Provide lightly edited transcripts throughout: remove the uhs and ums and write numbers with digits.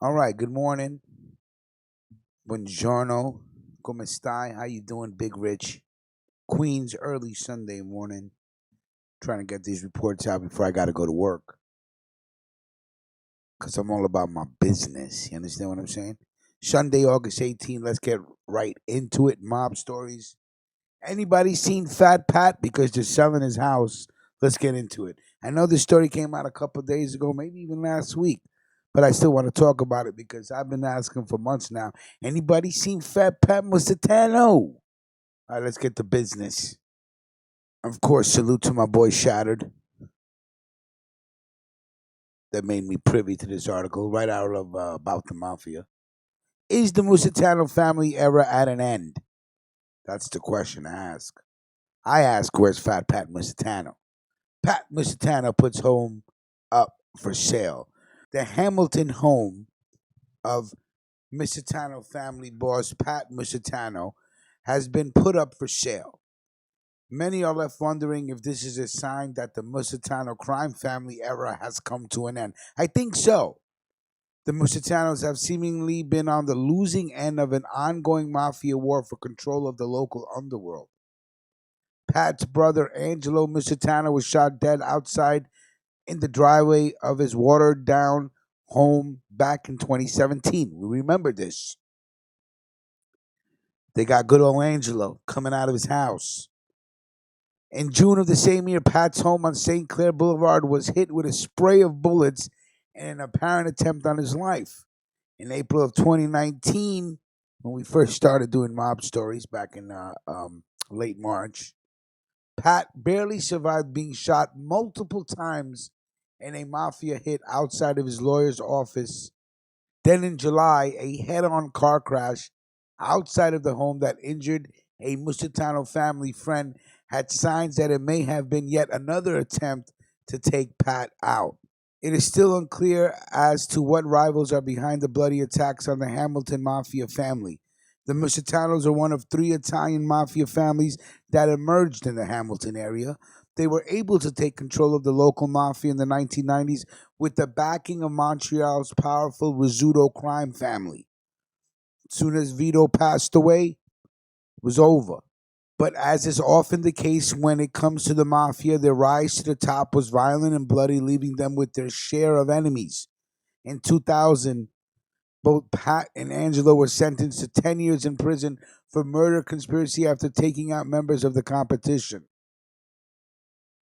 All right, good morning. Buongiorno. Come stai? How you doing, Big Rich? Queens, early Sunday morning. Trying to get these reports out before I got to go to work. Because I'm all about my business. You understand what I'm saying? Sunday, August 18th. Let's get right into it. Mob stories. Anybody seen Fat Pat? Because they're selling his house. Let's get into it. I know this story came out a couple of days ago, maybe even last week. But I still want to talk about it because I've been asking for months now. Anybody seen Fat Pat Musitano? All right, let's get to business. Of course, salute to my boy Shattered that made me privy to this article right out of About the Mafia. Is the Musitano family era at an end? That's the question to ask. I ask, where's Fat Pat Musitano? Pat Musitano puts home up for sale. The Hamilton home of Musitano family boss Pat Musitano has been put up for sale. Many are left wondering if this is a sign that the Musitano crime family era has come to an end. I think so. The Musitanos have seemingly been on the losing end of an ongoing mafia war for control of the local underworld. Pat's brother Angelo Musitano was shot dead outside in the driveway of his watered down home back in 2017. We remember this. They got good old Angelo coming out of his house. In June of the same year, Pat's home on St. Clair Boulevard was hit with a spray of bullets in an apparent attempt on his life. In April of 2019, when we first started doing mob stories back in late March, Pat barely survived being shot multiple times in a mafia hit outside of his lawyer's office. Then in July, a head on car crash outside of the home that injured a Musitano family friend had signs that it may have been yet another attempt to take Pat out. It is still unclear as to what rivals are behind the bloody attacks on the Hamilton Mafia family. The Musitanos are one of three Italian mafia families that emerged in the Hamilton area. They were able to take control of the local mafia in the 1990s with the backing of Montreal's powerful Rizzuto crime family. As soon as Vito passed away, it was over. But as is often the case when it comes to the mafia, their rise to the top was violent and bloody, leaving them with their share of enemies. In 2000, both Pat and Angelo were sentenced to 10 years in prison for murder conspiracy after taking out members of the competition.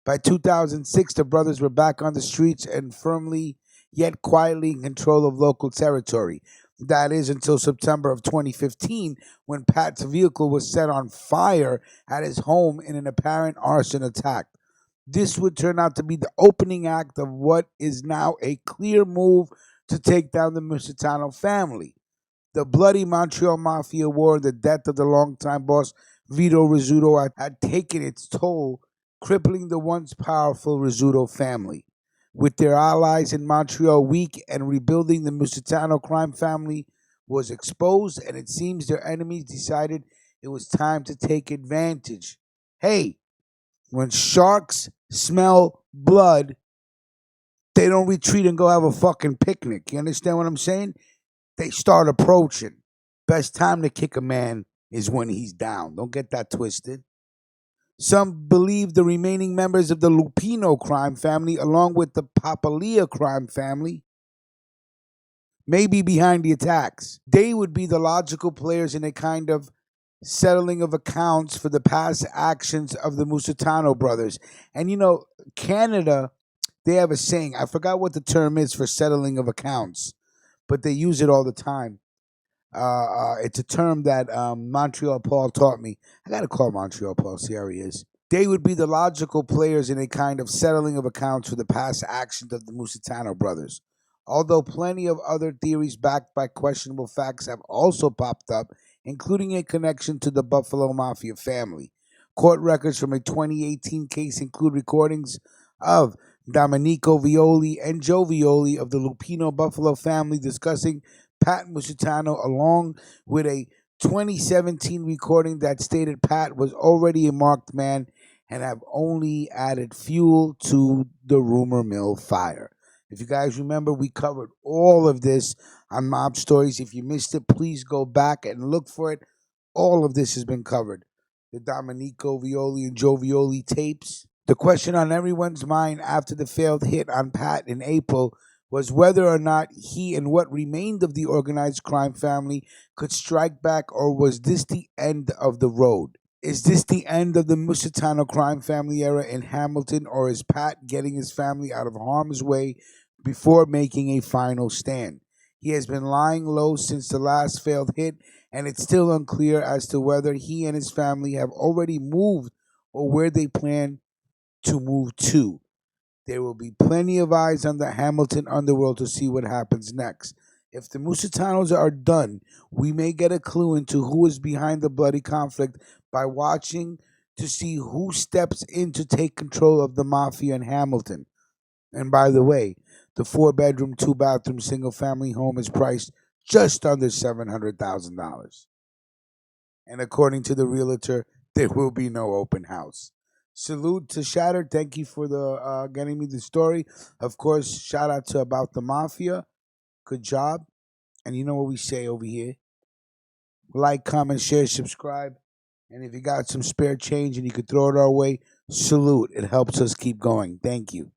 By 2006, the brothers were back on the streets and firmly yet quietly in control of local territory. That is until September of 2015, when Pat's vehicle was set on fire at his home in an apparent arson attack. This would turn out to be the opening act of what is now a clear move to take down the Musitano family. The bloody Montreal Mafia war and the death of the longtime boss Vito Rizzuto had taken its toll, crippling the once powerful Rizzuto family. With their allies in Montreal weak and rebuilding, the Musitano crime family was exposed, and it seems their enemies decided it was time to take advantage. Hey, when sharks smell blood, they don't retreat and go have a fucking picnic. You understand what I'm saying? They start approaching. Best time to kick a man is when he's down. Don't get that twisted. Some believe the remaining members of the Lupino crime family, along with the Papalia crime family, may be behind the attacks. They would be the logical players in a kind of settling of accounts for the past actions of the Musitano brothers. And you know, Canada, they have a saying. I forgot what the term is for settling of accounts, but they use it all the time. It's a term that Montreal Paul taught me. I got to call Montreal Paul, see how he is. They would be the logical players in a kind of settling of accounts for the past actions of the Musitano brothers. Although plenty of other theories backed by questionable facts have also popped up, including a connection to the Buffalo Mafia family. Court records from a 2018 case include recordings of Domenico Violi and Joe Violi of the Lupino Buffalo family discussing Pat Musitano, along with a 2017 recording that stated Pat was already a marked man and have only added fuel to the rumor mill fire. If you guys remember, we covered all of this on Mob Stories. If you missed it, please go back and look for it. All of this has been covered. The Domenico Violi and Joe Violi tapes. The question on everyone's mind after the failed hit on Pat in April was whether or not he and what remained of the organized crime family could strike back, or was this the end of the road? Is this the end of the Musitano crime family era in Hamilton, or is Pat getting his family out of harm's way before making a final stand? He has been lying low since the last failed hit, and it's still unclear as to whether he and his family have already moved or where they plan to move to. There will be plenty of eyes on the Hamilton underworld to see what happens next. If the Musitanos are done, we may get a clue into who is behind the bloody conflict by watching to see who steps in to take control of the mafia in Hamilton. And by the way, the 4 bedroom, 2 bathroom single family home is priced just under $700,000. And according to the realtor, there will be no open house. Salute to Shatter. Thank you for the getting me the story. Of course, shout out to About the Mafia. Good job. And you know what we say over here: like, comment, share, subscribe. And if you got some spare change and you could throw it our way, salute. It helps us keep going. Thank you.